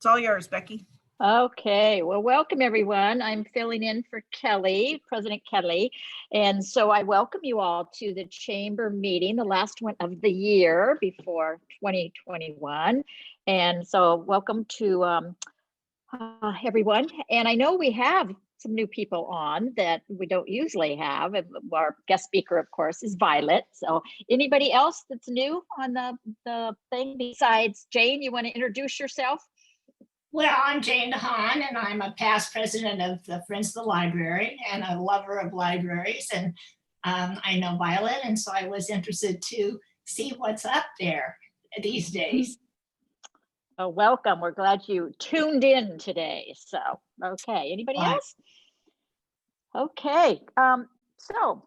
It's all yours, Becky. Okay, well, welcome everyone. I'm filling in for Kelly, President Kelly. And so I welcome you all to the chamber meeting, the last one of the year before 2021. And so welcome to everyone. And I know we have some new people on that we don't usually have. Our guest speaker, of course, is Violet. So anybody else that's new on the thing besides Jane, you want to introduce yourself? Well, I'm Jane DeHaan, and I'm a past president of the Friends of the Library and a lover of libraries. And I know Violet, and so I was interested to see what's up there these days. Oh, welcome. We're glad you tuned in today. So, okay. Anybody else? Okay. So,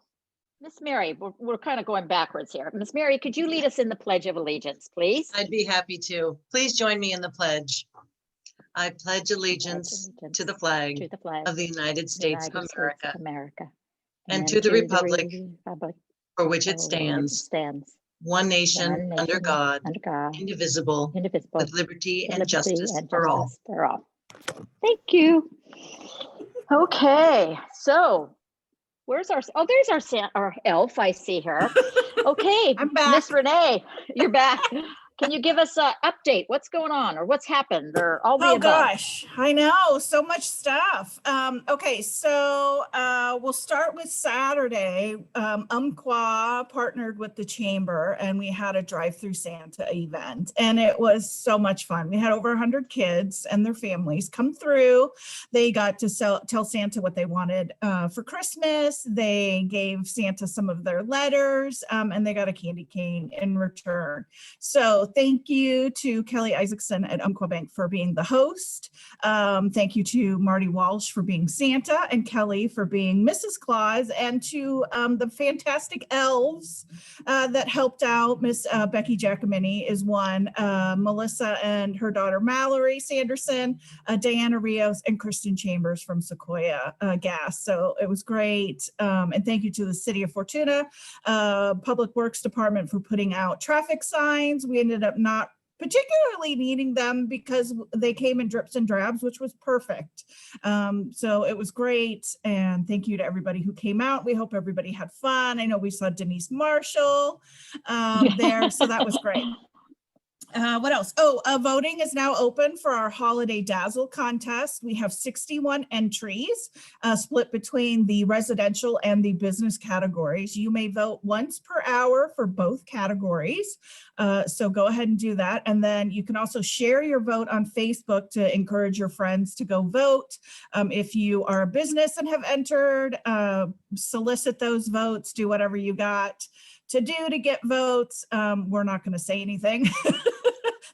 Miss Mary, we're kind of going backwards here. Miss Mary, could you lead us in the Pledge of Allegiance, please? I'd be happy to. Please join me in the pledge. I pledge allegiance to the flag of the United States of America and to the republic for which it stands, one nation under God, indivisible, with liberty and justice for all. Thank you. Okay, so where's our, oh, there's our elf, I see her. Okay, I'm back. Miss Renee, you're back. Can you give us an update? What's going on or what's happened or all the above? Gosh, I know, so much stuff. Okay, so we'll start with Saturday. Umpqua partnered with the chamber and we had a drive-through Santa event and it was so much fun. We had over 100 kids and their families come through. They got to tell Santa what they wanted for Christmas. They gave Santa some of their letters and they got a candy cane in return. So thank you to Kelly Isaacson at Umpqua Bank for being the host. Thank you to Marty Walsh for being Santa and Kelly for being Mrs. Claus, and to the fantastic elves that helped out. Miss Becky Giacomini is one, Melissa and her daughter Mallory Sanderson, Diana Rios, and Kristen Chambers from Sequoia Gas. So it was great. And thank you to the City of Fortuna Public Works Department for putting out traffic signs. We ended up not particularly needing them because they came in drips and drabs, which was perfect. So it was great. And thank you to everybody who came out. We hope everybody had fun. I know we saw Denise Marshall there, so that was great. What else? Oh, voting is now open for our Holiday Dazzle contest. We have 61 entries split between the residential and the business categories. You may vote once per hour for both categories. So go ahead and do that. And then you can also share your vote on Facebook to encourage your friends to go vote. If you are a business and have entered, solicit those votes, do whatever you got to do to get votes. We're not going to say anything.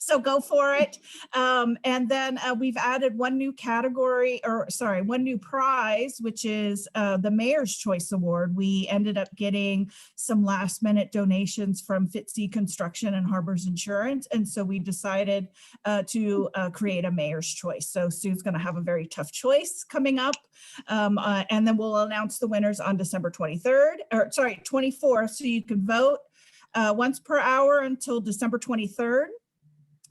So go for it. And then we've added one new category, or sorry, one new prize, which is the Mayor's Choice Award. We ended up getting some last minute donations from Fitzy Construction and Harbors Insurance. And so we decided to create a Mayor's Choice. So Sue's going to have a very tough choice coming up. And then we'll announce the winners on December 23rd, or sorry, 24th. So you can vote once per hour until December 23rd.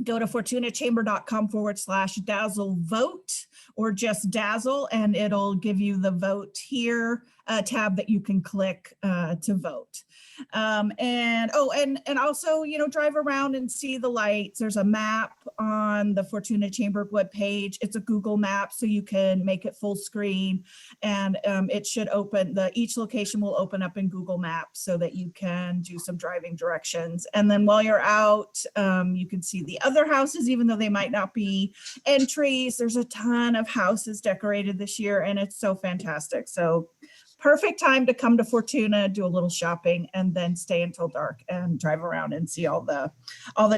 Go to fortunachamber.com/dazzle vote, or just dazzle, and it'll give you the vote here tab that you can click to vote. And also, you know, drive around and see the lights. There's a map on the Fortuna Chamber webpage. It's a Google map, so you can make it full screen, and it should open, each location will open up in Google Maps so that you can do some driving directions. And then while you're out, you can see the other houses, even though they might not be entries. There's a ton of houses decorated this year, and it's so fantastic. So perfect time to come to Fortuna, do a little shopping, and then stay until dark and drive around and see all the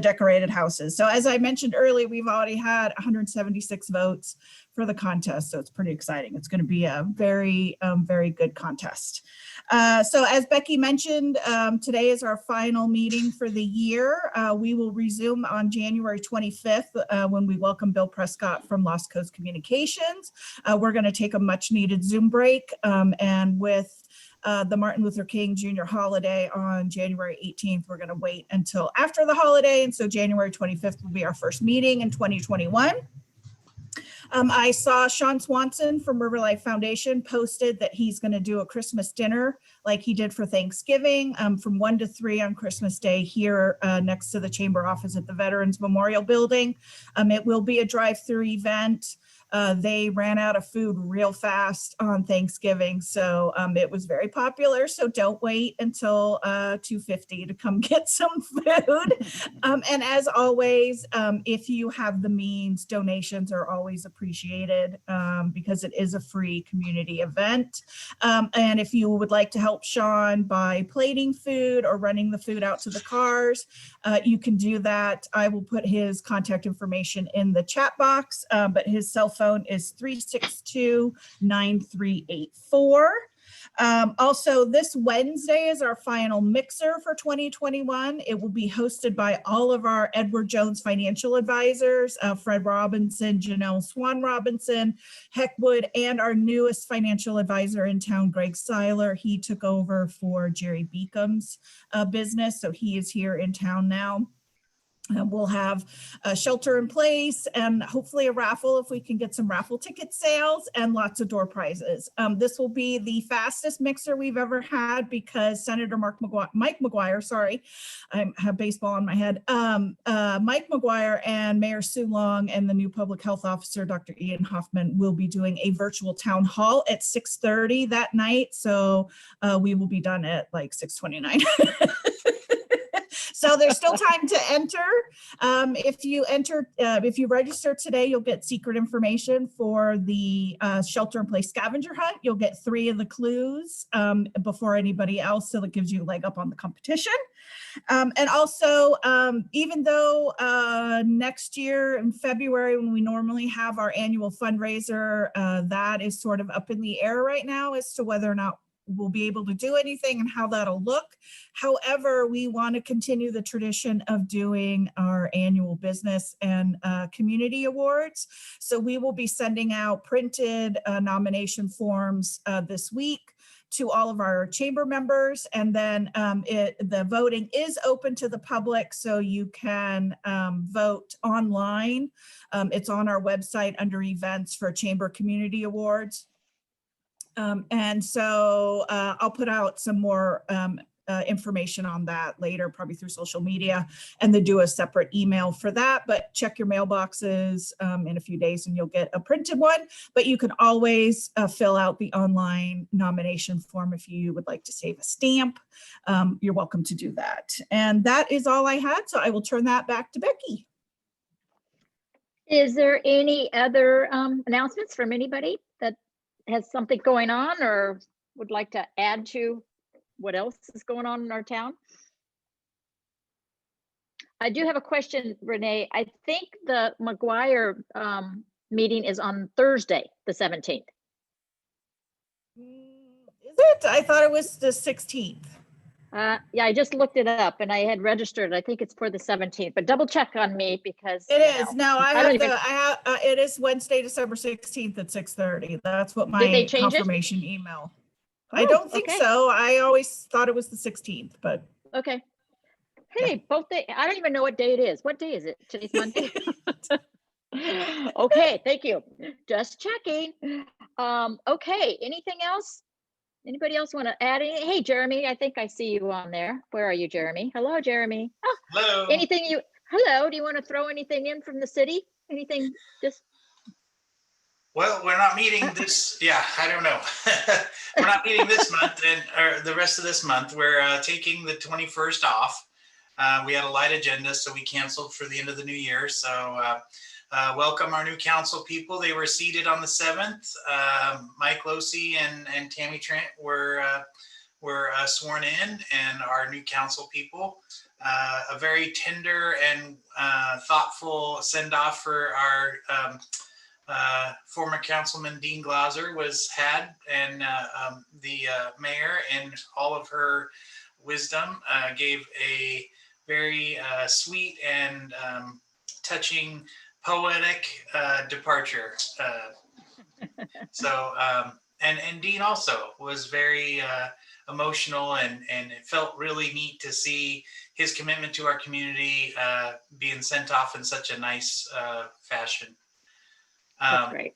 decorated houses. So as I mentioned earlier, we've already had 176 votes for the contest. So it's pretty exciting. It's going to be a very, very good contest. So as Becky mentioned, today is our final meeting for the year. We will resume on January 25th when we welcome Bill Prescott from Lost Coast Communications. We're going to take a much needed Zoom break, and with the Martin Luther King Jr. holiday on January 18th, we're going to wait until after the holiday. And so January 25th will be our first meeting in 2021. I saw Sean Swanson from River Life Foundation posted that he's going to do a Christmas dinner like he did for Thanksgiving from 1 to 3 on Christmas Day here next to the chamber office at the Veterans Memorial Building. It will be a drive-through event. They ran out of food real fast on Thanksgiving, so it was very popular. So don't wait until 2:50 to come get some food. And as always, if you have the means, donations are always appreciated because it is a free community event. And if you would like to help Sean by plating food or running the food out to the cars, you can do that. I will put his contact information in the chat box, but his cell phone is 362-9384. Also, this Wednesday is our final mixer for 2021. It will be hosted by all of our Edward Jones financial advisors, Fred Robinson, Janelle Swan Robinson, Heckwood, and our newest financial advisor in town, Greg Seiler. He took over for Jerry Beacom's business, so he is here in town now. We'll have a shelter in place and hopefully a raffle if we can get some raffle ticket sales and lots of door prizes. This will be the fastest mixer we've ever had because Senator Mike McGuire, sorry, I have baseball on my head. Mike McGuire and Mayor Sue Long and the new public health officer, Dr. Ian Hoffman, will be doing a virtual town hall at 6:30 that night. So we will be done at like 6:29. So there's still time to enter. If you register today, you'll get secret information for the shelter in place scavenger hunt. You'll get 3 of the clues before anybody else, so that gives you a leg up on the competition. And also, even though next year in February, when we normally have our annual fundraiser, that is sort of up in the air right now as to whether or not we'll be able to do anything and how that'll look. However, we want to continue the tradition of doing our annual business and community awards. So we will be sending out printed nomination forms this week to all of our chamber members. And then the voting is open to the public, so you can vote online. It's on our website under events for Chamber Community Awards. And so I'll put out some more information on that later, probably through social media, and then do a separate email for that. But check your mailboxes in a few days and you'll get a printed one. But you can always fill out the online nomination form if you would like to save a stamp. You're welcome to do that. And that is all I had. So I will turn that back to Becky. Is there any other announcements from anybody that has something going on or would like to add to what else is going on in our town? I do have a question, Renee. I think the McGuire meeting is on Thursday, the 17th. Is it? I thought it was the 16th. Yeah, I just looked it up and I had registered. I think it's for the 17th, but double check on me because it is. No, it is Wednesday, December 16th at 6:30. That's what my confirmation email. I don't think so. I always thought it was the 16th, but. Okay. Hey, both day. I don't even know what day it is. What day is it? Today's Monday. Okay, thank you. Just checking. Okay, anything else? Anybody else want to add anything? Hey, Jeremy, I think I see you on there. Where are you, Jeremy? Hello, Jeremy. Oh, hello. Hello, do you want to throw anything in from the city? Anything just? Well, we're not meeting this, I don't know. We're not meeting this month or the rest of this month. We're taking the 21st off. We had a light agenda, so we canceled for the end of the new year. So welcome our new council people. They were seated on the 7th. Mike Losey and Tammy Trent were sworn in, and our new council people. A very tender and thoughtful send-off for our former councilman Dean Glauser had, and the mayor, in all of her wisdom, gave a very sweet and touching, poetic departure. So, and Dean also was very emotional, and it felt really neat to see his commitment to our community being sent off in such a nice fashion. That's great.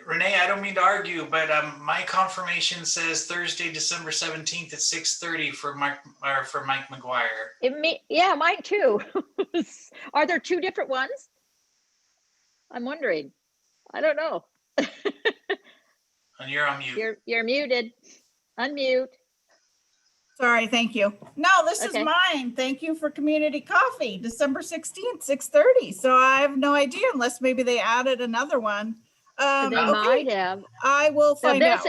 Renee, I don't mean to argue, but my confirmation says Thursday, December 17th at 6:30 for Mike McGuire. Yeah, mine too. Are there two different ones? I'm wondering. I don't know. And you're on mute. You're muted. Unmute. Sorry, thank you. No, this is Okay. mine. Thank you for community coffee, December 16th, 6:30. So I have no idea unless maybe they added another one. They might have. I will find out.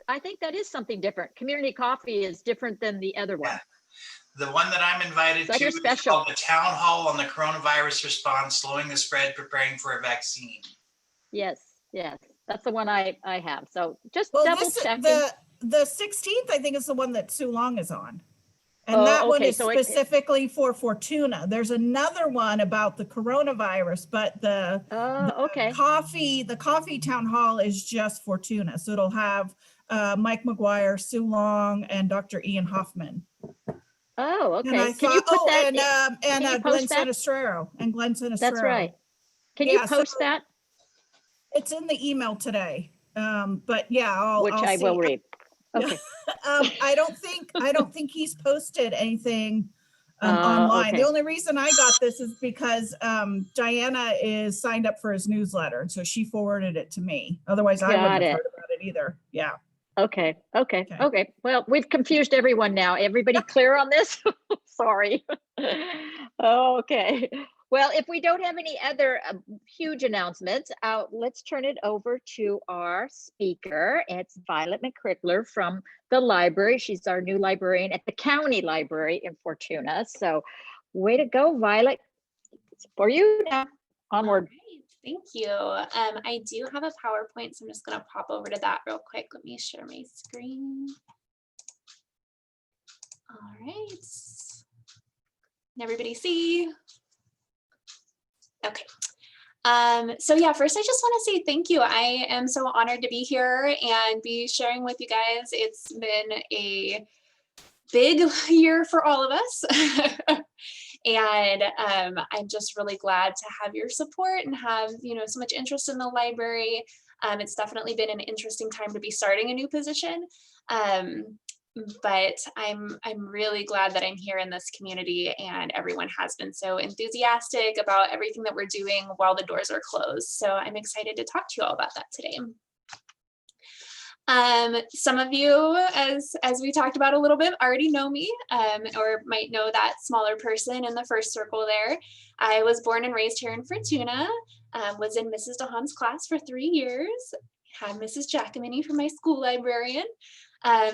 I think that is something different. Community coffee is different than the other one. Yeah. The one that I'm invited Like to you're is special. called the Town Hall on the Coronavirus Response, Slowing the Spread, Preparing for a Vaccine. Yes, that's the one I have. So just Well, double checking. the 16th, I think, is the one that Sue Long is on. And Oh, that one okay, is so specifically for Fortuna. There's another one about the coronavirus, but the okay. the coffee town hall is just Fortuna. So it'll have Mike McGuire, Sue Long, and Dr. Ian Hoffman. Oh, okay. And I Can you put that and can you Glenn post that? Sinistrero. That's right. Can you post that? It's in the email today. But yeah, Which I'll I see. will read. Okay. I don't think he's posted anything online. Okay. The only reason I got this is because Diana is signed up for his newsletter, so she forwarded it to me. Otherwise, I wouldn't have heard about it either. Yeah. Okay. Well, we've confused everyone now. Everybody clear on this? Sorry. Okay. Well, if we don't have any other huge announcements, let's turn it over to our speaker. It's Violet McCrigler from the library. She's our new librarian at the county library in Fortuna. So way to go, Violet. It's for you now. Onward. Right, thank you. I do have a PowerPoint, so I'm just going to pop over to that real quick. Let me share my screen. All right. Can everybody see? Okay. So yeah, first I just want to say thank you. I am so honored to be here and be sharing with you guys. It's been a big year for all of us. And I'm just really glad to have your support and have, so much interest in the library. It's definitely been an interesting time to be starting a new position. But I'm really glad that I'm here in this community, and everyone has been so enthusiastic about everything that we're doing while the doors are closed. So I'm excited to talk to you all about that today. Some of you, as we talked about a little bit, already know me, or might know that smaller person in the first circle there. I was born and raised here in Fortuna, was in Mrs. DeHaan's class for 3 years, had Mrs. Giacomini for my school librarian.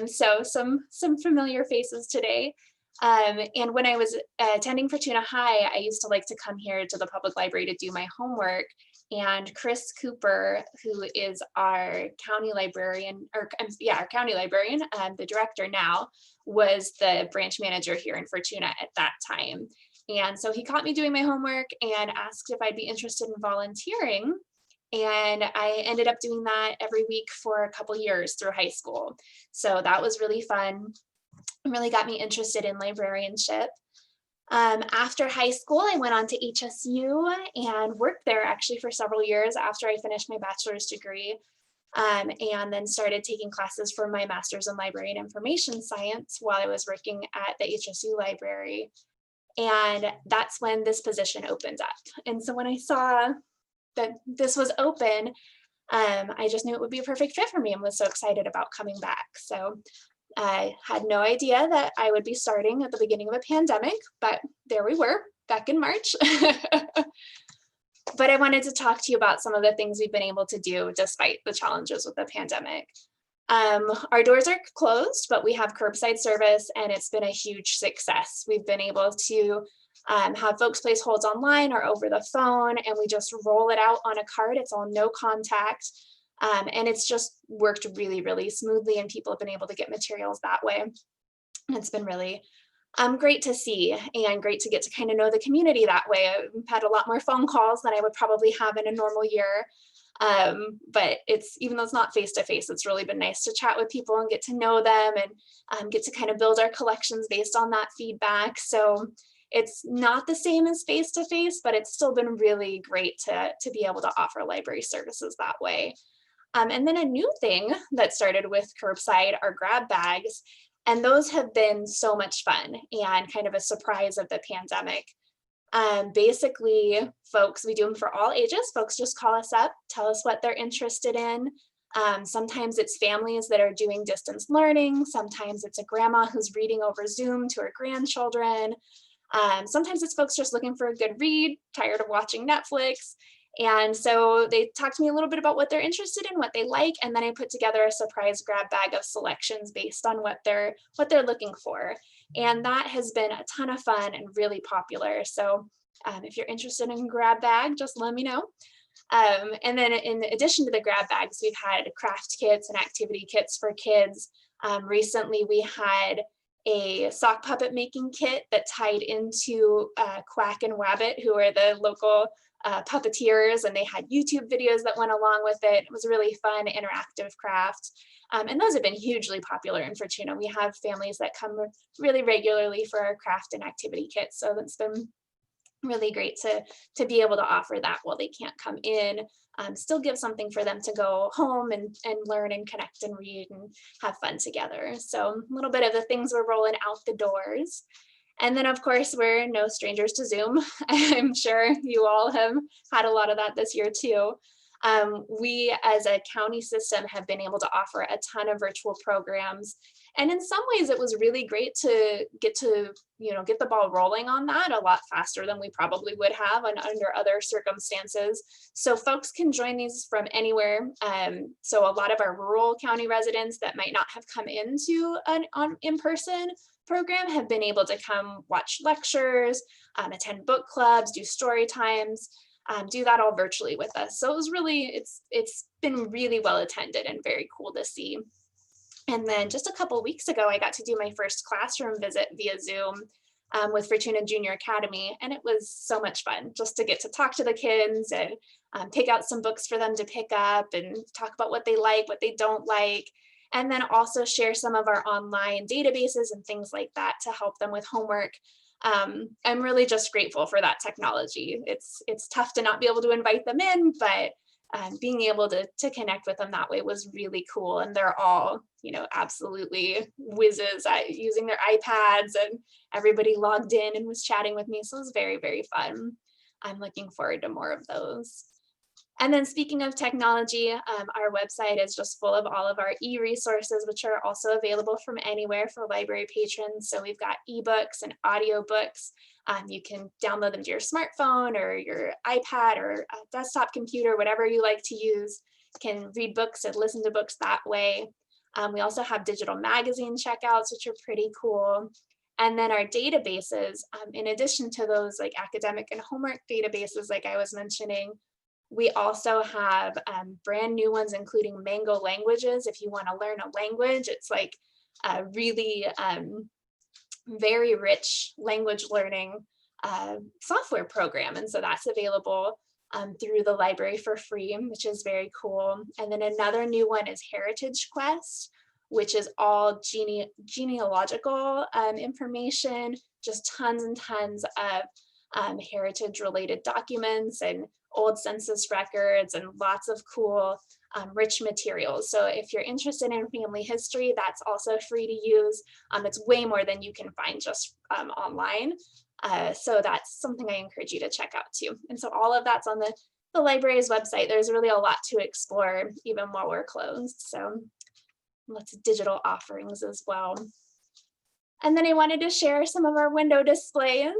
So some familiar faces today. And when I was attending Fortuna High, I used to like to come here to the public library to do my homework. And Chris Cooper, who is our county librarian, our county librarian, the director now, was the branch manager here in Fortuna at that time. And so he caught me doing my homework and asked if I'd be interested in volunteering. And I ended up doing that every week for a couple years through high school. So that was really fun. It really got me interested in librarianship. After high school, I went on to HSU and worked there actually for several years after I finished my bachelor's degree, and then started taking classes for my master's in library and information science while I was working at the HSU library. And that's when this position opened up. And so when I saw that this was open, I just knew it would be a perfect fit for me and was so excited about coming back. So I had no idea that I would be starting at the beginning of a pandemic, but there we were back in March. But I wanted to talk to you about some of the things we've been able to do despite the challenges with the pandemic. Our doors are closed, but we have curbside service, and it's been a huge success. We've been able to have folks place holds online or over the phone, and we just roll it out on a cart. It's all no contact. And it's just worked really, really smoothly, and people have been able to get materials that way. And it's been really great to see, and great to get to kind of know the community that way. I've had a lot more phone calls than I would probably have in a normal year. But even though it's not face-to-face, it's really been nice to chat with people and get to know them, and get to kind of build our collections based on that feedback. So It's not the same as face-to-face, but it's still been really great to be able to offer library services that way. And then a new thing that started with Curbside are grab bags. And those have been so much fun and kind of a surprise of the pandemic. Basically, folks, we do them for all ages. Folks just call us up, tell us what they're interested in. Sometimes it's families that are doing distance learning. Sometimes it's a grandma who's reading over Zoom to her grandchildren. Sometimes it's folks just looking for a good read, tired of watching Netflix. And so they talk to me a little bit about what they're interested in, what they like, and then I put together a surprise grab bag of selections based on what they're looking for. And that has been a ton of fun and really popular. So if you're interested in grab bag, just let me know. And then in addition to the grab bags, we've had craft kits and activity kits for kids. Recently, we had a sock puppet making kit that tied into Quack and Wabbit, who are the local puppeteers, and they had YouTube videos that went along with it. It was a really fun, interactive craft. And those have been hugely popular in Fortuna. We have families that come really regularly for our craft and activity kits. So that's been really great to be able to offer that while they can't come in, still give something for them to go home and learn and connect and read and have fun together. So a little bit of the things we're rolling out the doors. And then of course, we're no strangers to Zoom. I'm sure you all have had a lot of that this year too. We as a county system have been able to offer a ton of virtual programs. And in some ways it was really great to get the ball rolling on that a lot faster than we probably would have under other circumstances. So folks can join these from anywhere. So a lot of our rural county residents that might not have come into an in-person program have been able to come watch lectures, attend book clubs, do story times, do that all virtually with us. So it was really, it's been really well attended and very cool to see. And then just a couple weeks ago, I got to do my first classroom visit via Zoom with Fortuna Junior Academy. And it was so much fun just to get to talk to the kids and pick out some books for them to pick up and talk about what they like, what they don't like. And then also share some of our online databases and things like that to help them with homework. I'm really just grateful for that technology. It's tough to not be able to invite them in, but being able to connect with them that way was really cool. And they're all, absolutely whizzes at using their iPads, and everybody logged in and was chatting with me. So it was very, very fun. I'm looking forward to more of those. And then speaking of technology, our website is just full of all of our e-resources, which are also available from anywhere for library patrons. So we've got ebooks and audiobooks. You can download them to your smartphone or your iPad or desktop computer, whatever you like to use. You can read books and listen to books that way. We also have digital magazine checkouts, which are pretty cool. And then our databases, in addition to those like academic and homework databases, like I was mentioning, we also have brand new ones, including Mango Languages. If you want to learn a language, it's like a really very rich language learning software program. And so that's available through the library for free, which is very cool. And then another new one is Heritage Quest, which is all genealogical information, just tons and tons of heritage related documents and old census records and lots of cool rich materials. So if you're interested in family history, that's also free to use. It's way more than you can find just online. So that's something I encourage you to check out too. And so all of that's on the library's website. There's really a lot to explore even while we're closed. So lots of digital offerings as well. And then I wanted to share some of our window displays.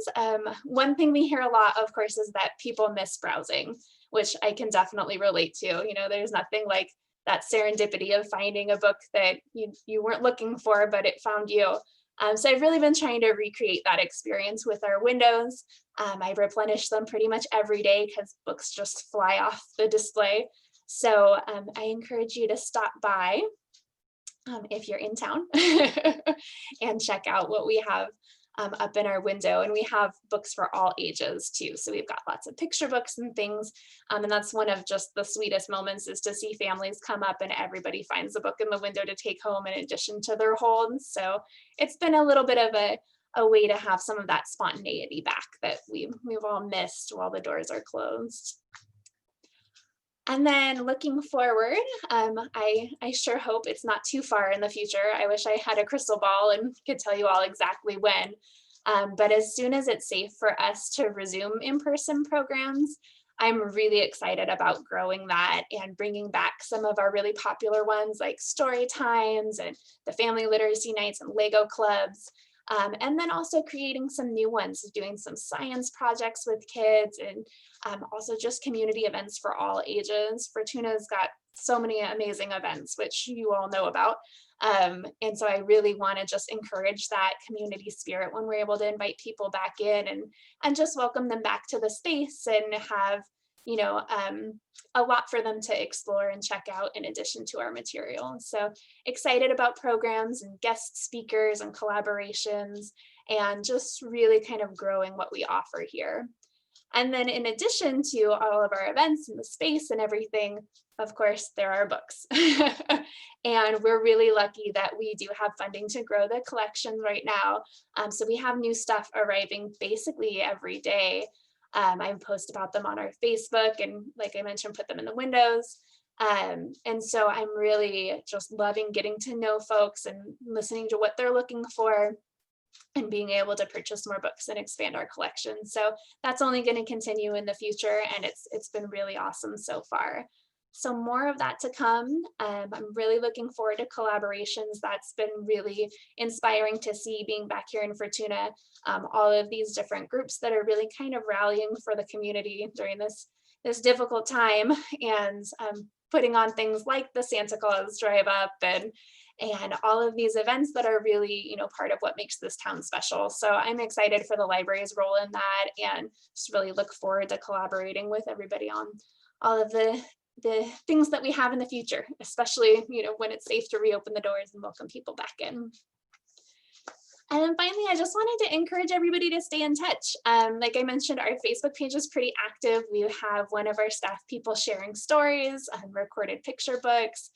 One thing we hear a lot, of course, is that people miss browsing, which I can definitely relate to. There's nothing like that serendipity of finding a book that you weren't looking for, but it found you. So I've really been trying to recreate that experience with our windows. I replenish them pretty much every day because books just fly off the display. So I encourage you to stop by if you're in town and check out what we have up in our window. And we have books for all ages too. So we've got lots of picture books and things. And that's one of just the sweetest moments, is to see families come up and everybody finds a book in the window to take home in addition to their holds. So it's been a little bit of a way to have some of that spontaneity back that we've all missed while the doors are closed. And then looking forward, I sure hope it's not too far in the future. I wish I had a crystal ball and could tell you all exactly when. But as soon as it's safe for us to resume in-person programs, I'm really excited about growing that and bringing back some of our really popular ones like story times and the family literacy nights and Lego clubs. And then also creating some new ones, doing some science projects with kids, and also just community events for all ages. Fortuna's got so many amazing events, which you all know about. And so I really want to just encourage that community spirit when we're able to invite people back in and just welcome them back to the space and have, you know, a lot for them to explore and check out in addition to our material. So excited about programs and guest speakers and collaborations and just really kind of growing what we offer here. And then in addition to all of our events in the space and everything, of course, there are books. And we're really lucky that we do have funding to grow the collection right now. So we have new stuff arriving basically every day. I post about them on our Facebook and, like I mentioned, put them in the windows. And so I'm really just loving getting to know folks and listening to what they're looking for and being able to purchase more books and expand our collection. So that's only going to continue in the future, and it's been really awesome so far. So more of that to come. I'm really looking forward to collaborations. That's been really inspiring to see being back here in Fortuna. All of these different groups that are really kind of rallying for the community during this difficult time, and putting on things like the Santa Claus Drive Up and all of these events that are really, you know, part of what makes this town special. So I'm excited for the library's role in that, and just really look forward to collaborating with everybody on all of the things that we have in the future, especially, you know, when it's safe to reopen the doors and welcome people back in. And then finally, I just wanted to encourage everybody to stay in touch. Like I mentioned, our Facebook page is pretty active. We have one of our staff people sharing stories and recorded picture books.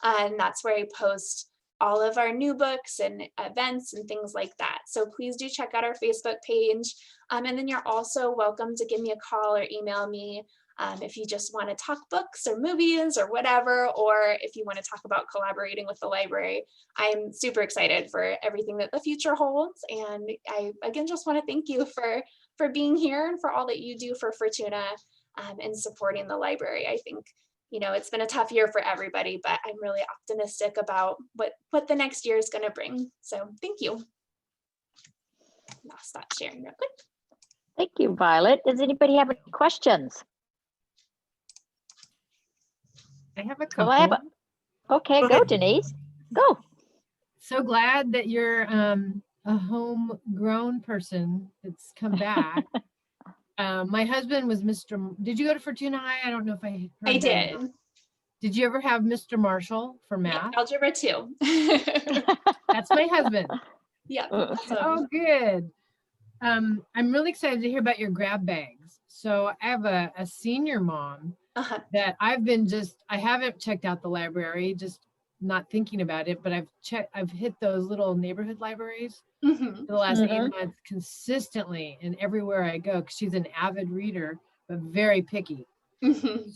And that's where I post all of our new books and events and things like that. So please do check out our Facebook page. And then you're also welcome to give me a call or email me if you just want to talk books or movies or whatever, or if you want to talk about collaborating with the library. I'm super excited for everything that the future holds. And I, again, just want to thank you for being here and for all that you do for Fortuna and supporting the library. I think, you know, it's been a tough year for everybody, but I'm really optimistic about what the next year is going to bring. So thank you. I'll stop sharing real quick. Thank you, Violet. Does anybody have any questions? I have a couple. Okay, go Denise, go. So glad that you're a homegrown person that's come back. My husband was did you go to Fortuna High? I don't know if I heard I that. did. Did you ever have Mr. Marshall for math? Yeah, algebra 2. That's my husband. Yeah. Awesome. Oh, good. I'm really excited to hear about your grab bags. So I have a senior mom that I haven't checked out the library, just not thinking about it, but I've hit those little neighborhood libraries for the last 8 months consistently and everywhere I go, because she's an avid reader, but very picky.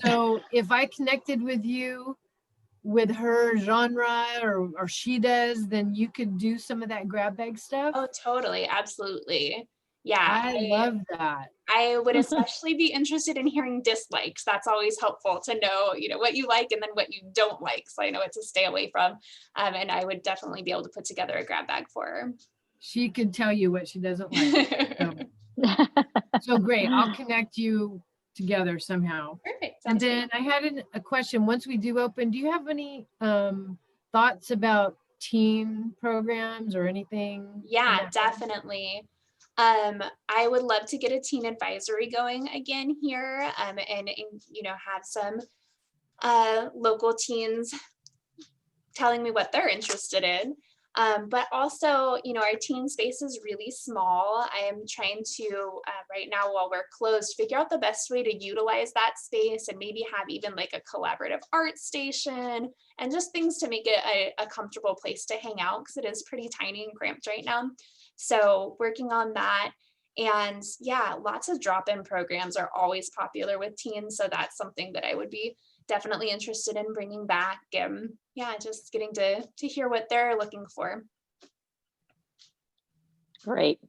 So if I connected with you with her genre or she does, then you could do some of that grab bag stuff. Oh, totally. Absolutely. Yeah. I love that. I would especially be interested in hearing dislikes. That's always helpful to know, you know, what you like and then what you don't like. So I know what to stay away from. And I would definitely be able to put together a grab bag for her. She could tell you what she doesn't like. So great. I'll connect you together somehow. Perfect. And then I had a question. Once we do open, do you have any thoughts about teen programs or anything? Yeah, definitely. I would love to get a teen advisory going again here and you know, have some local teens telling me what they're interested in. But also, you know, our teen space is really small. I am trying to, right now while we're closed, figure out the best way to utilize that space and maybe have even like a collaborative art station and just things to make it a comfortable place to hang out, because it is pretty tiny and cramped right now. So working on that. And yeah, lots of drop-in programs are always popular with teens. So that's something that I would be definitely interested in bringing back. Yeah, just getting to hear what they're looking for. Great.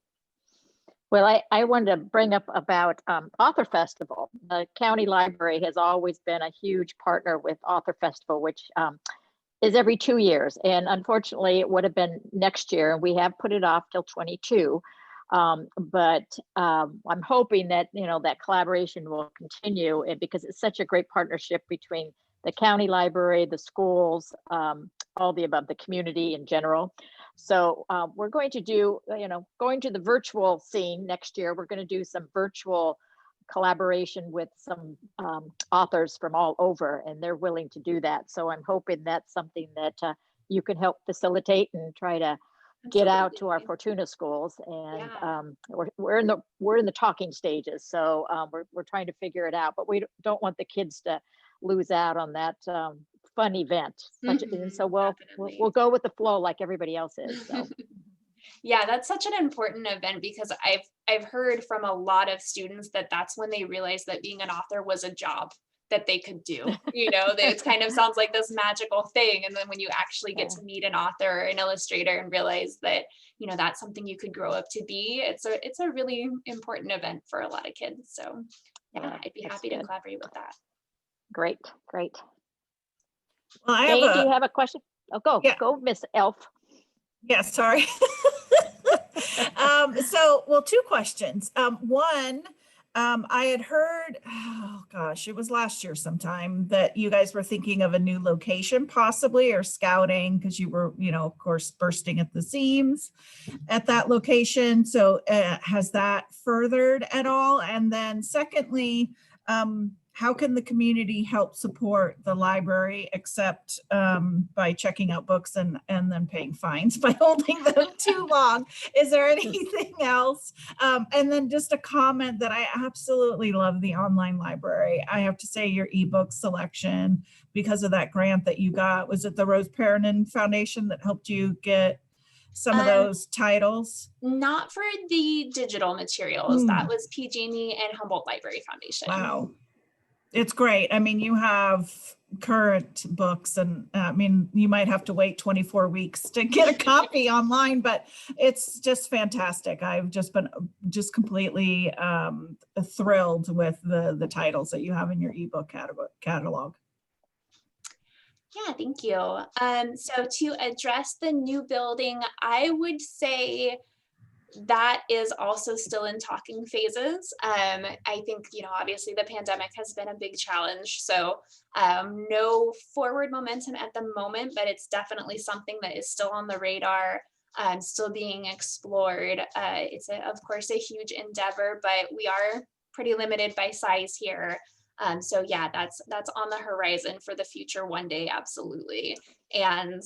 Well, I wanted to bring up about Author Festival. The county library has always been a huge partner with Author Festival, which is every 2 years. And unfortunately, it would have been next year, and we have put it off till 22. But I'm hoping that, that collaboration will continue, and because it's such a great partnership between the county library, the schools, all the above, the community in general. So we're going to do, going to the virtual scene next year, we're going to do some virtual collaboration with some authors from all over, and they're willing to do that. So I'm hoping that's something that you can help facilitate and try to get out to our Fortuna schools. And yeah. we're in the talking stages. So we're trying to figure it out, but we don't want the kids to lose out on that fun event. And so we'll go with the flow like everybody else is. So. Yeah, that's such an important event, because I've heard from a lot of students that that's when they realized that being an author was a job that they could do. That it kind of sounds like this magical thing, and then when you actually get to meet an author or an illustrator and realize that that's something you could grow up to be, it's a really important event for a lot of kids. So yeah, I'd be happy to collaborate with that. Great. Well, Jane, do you have a question? Oh, go, Miss Elf. Yeah, sorry. Two questions. One, I had heard, oh gosh, it was last year sometime, that you guys were thinking of a new location possibly, or scouting, because you were, of course, bursting at the seams at that location. So has that furthered at all? And then secondly, how can the community help support the library except by checking out books and then paying fines by holding them too long? Is there anything else? And then just a comment that I absolutely love the online library. I have to say your ebook selection, because of that grant that you got, was it the Rose Perrin Foundation that helped you get some of those titles? Not for the digital materials. That was PG&E and Humboldt Library Foundation. Wow. It's great. I mean, you have current books, and you might have to wait 24 weeks to get a copy online, but it's just fantastic. I've just been completely thrilled with the titles that you have in your ebook catalog. Yeah, thank you. So to address the new building, I would say that is also still in talking phases. I think, obviously the pandemic has been a big challenge. So no forward momentum at the moment, but it's definitely something that is still on the radar, still being explored. It's, of course, a huge endeavor, but we are pretty limited by size here. So yeah, that's on the horizon for the future one day, absolutely. And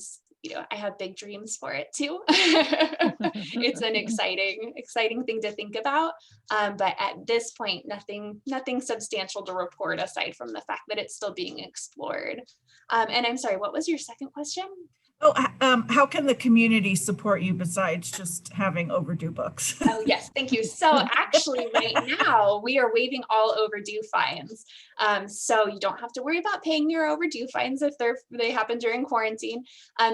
I have big dreams for it too. It's an exciting thing to think about. But at this point, nothing substantial to report aside from the fact that it's still being explored. And I'm sorry, what was your second question? Oh, how can the community support you besides just having overdue books? Oh, yes, thank you. So actually right now we are waiving all overdue fines. So you don't have to worry about paying your overdue fines if they happen during quarantine,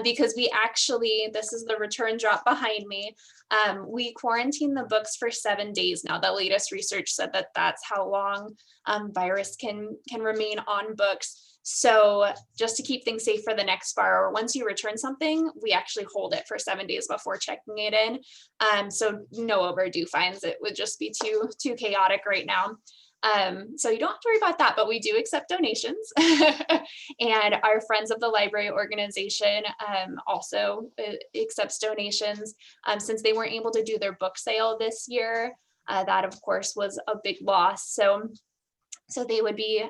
because we actually, this is the return drop behind me. We quarantine the books for 7 days now. The latest research said that that's how long virus can remain on books. So just to keep things safe for the next borrower, once you return something, we actually hold it for 7 days before checking it in. So no overdue fines. It would just be too chaotic right now. So you don't have to worry about that, but we do accept donations. And our Friends of the Library organization also accepts donations. Since they weren't able to do their book sale this year, that of course was a big loss. So they would be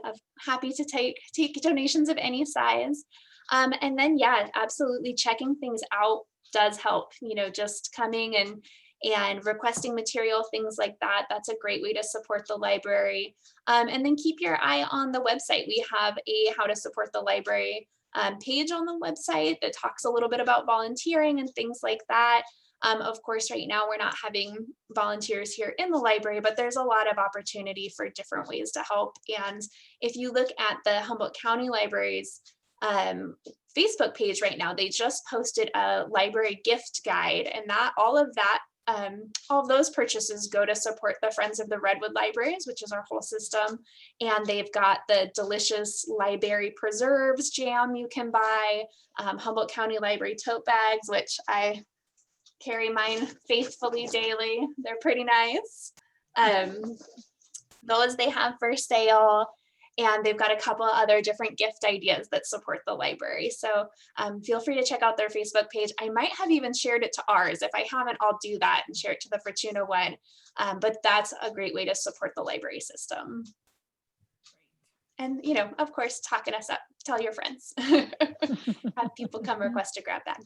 happy to take donations of any size. And then, yeah, absolutely checking things out does help, just coming and requesting material, things like that. That's a great way to support the library. And then keep your eye on the website. We have a How to Support the Library page on the website that talks a little bit about volunteering and things like that. Of course, right now we're not having volunteers here in the library, but there's a lot of opportunity for different ways to help. And if you look at the Humboldt County Library's Facebook page right now, they just posted a library gift guide, and all of those purchases go to support the Friends of the Redwood Libraries, which is our whole system. And they've got the delicious library preserves jam you can buy, Humboldt County Library tote bags, which I carry mine faithfully daily. They're pretty nice. Those they have for sale. And they've got a couple other different gift ideas that support the library. So feel free to check out their Facebook page. I might have even shared it to ours. If I haven't, I'll do that and share it to the Fortuna one. But that's a great way to support the library system. And, you know, of course, talking us up, tell your friends. Have people come request a grab bag.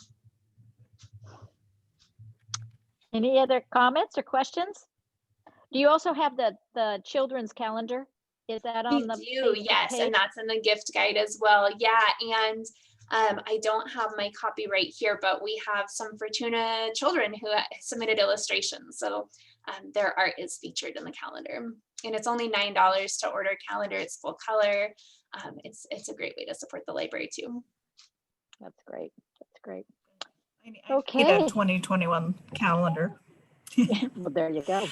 Any other comments or questions? Do you also have the children's calendar? Is that on the do, yes, page? and that's in the gift guide as well. Yeah, and I don't have my copy right here, but we have some Fortuna children who submitted illustrations. So their art is featured in the calendar. And it's only $9 to order a calendar. It's full color. It's a great way to support the library too. That's great. That's great. I need Okay. a 2021 calendar. Well, there you go.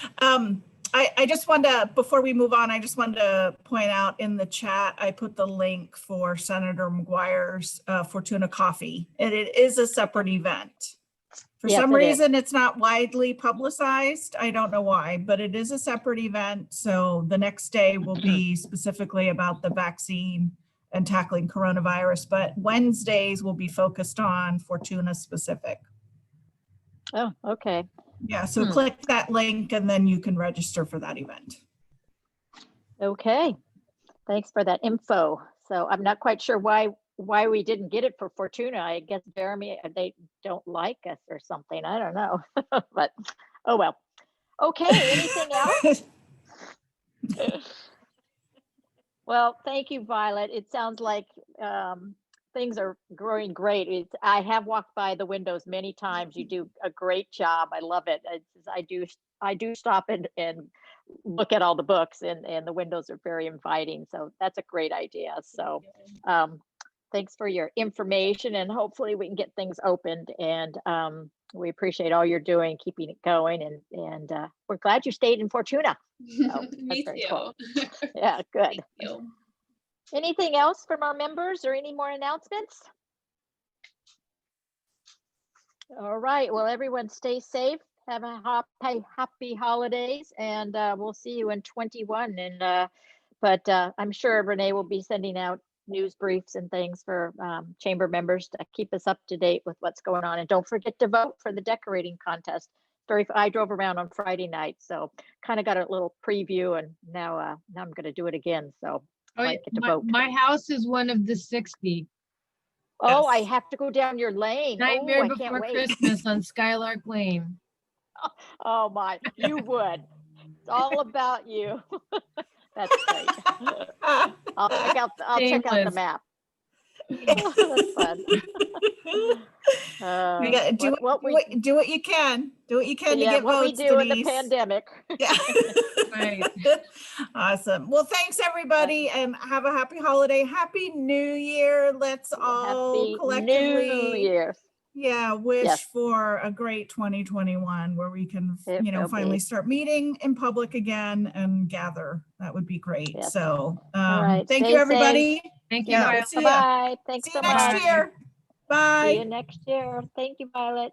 I just wanted to, before we move on, I just wanted to point out in the chat, I put the link for Senator McGuire's Fortuna Coffee. And it is a separate event. For Yes, some it reason, it's not widely publicized. I don't know why, but it is a separate event. So the next day will be specifically about the vaccine and tackling coronavirus, but Wednesdays will be focused on Fortuna specific. Oh, okay. Yeah, so click that link and then you can register for that event. Okay. Thanks for that info. So I'm not quite sure why we didn't get it for Fortuna. I guess Jeremy, they don't like us or something. I don't know. But oh well. Okay, anything else? Well, thank you, Violet. It sounds like things are growing great. I have walked by the windows many times. You do a great job. I love it. I do stop and look at all the books, and the windows are very inviting. So that's a great idea. So thanks for your information, and hopefully we can get things opened. And we appreciate all you're doing, keeping it going. And we're glad you stayed in Fortuna. So Me too. Cool. Yeah, good. Thank you. Anything else from our members or any more announcements? All right. Well, everyone stay safe. Have a happy holidays, and we'll see you in 21. And but I'm sure Renee will be sending out news briefs and things for chamber members to keep us up to date with what's going on. And don't forget to vote for the decorating contest. I drove around on Friday night, so kind of got a little preview, and now I'm going to do it again. So Oh, my house is one of the 60. Oh, Yes. I have to go down your lane. Nightmare I can't Before wait. Christmas on Skylark Lane. Oh my, you would. It's all about you. That's great. I'll check out the map. That's fun. We got do what you can. Do what you can to get what votes, we do in the Denise. pandemic. Yeah. Right. Awesome. Well, thanks everybody, and have a happy holiday. Happy New Year. Let's all Happy collectively New Year. wish Yes. for a great 2021 where we can, It will finally be. start meeting in public again and gather. That would be great. Yes. So All right. thank Stay you, everybody. Thank you, Yeah, Violet. we'll see ya. Bye. Thanks See so you next much. year. Bye. See you next year. Thank you, Violet.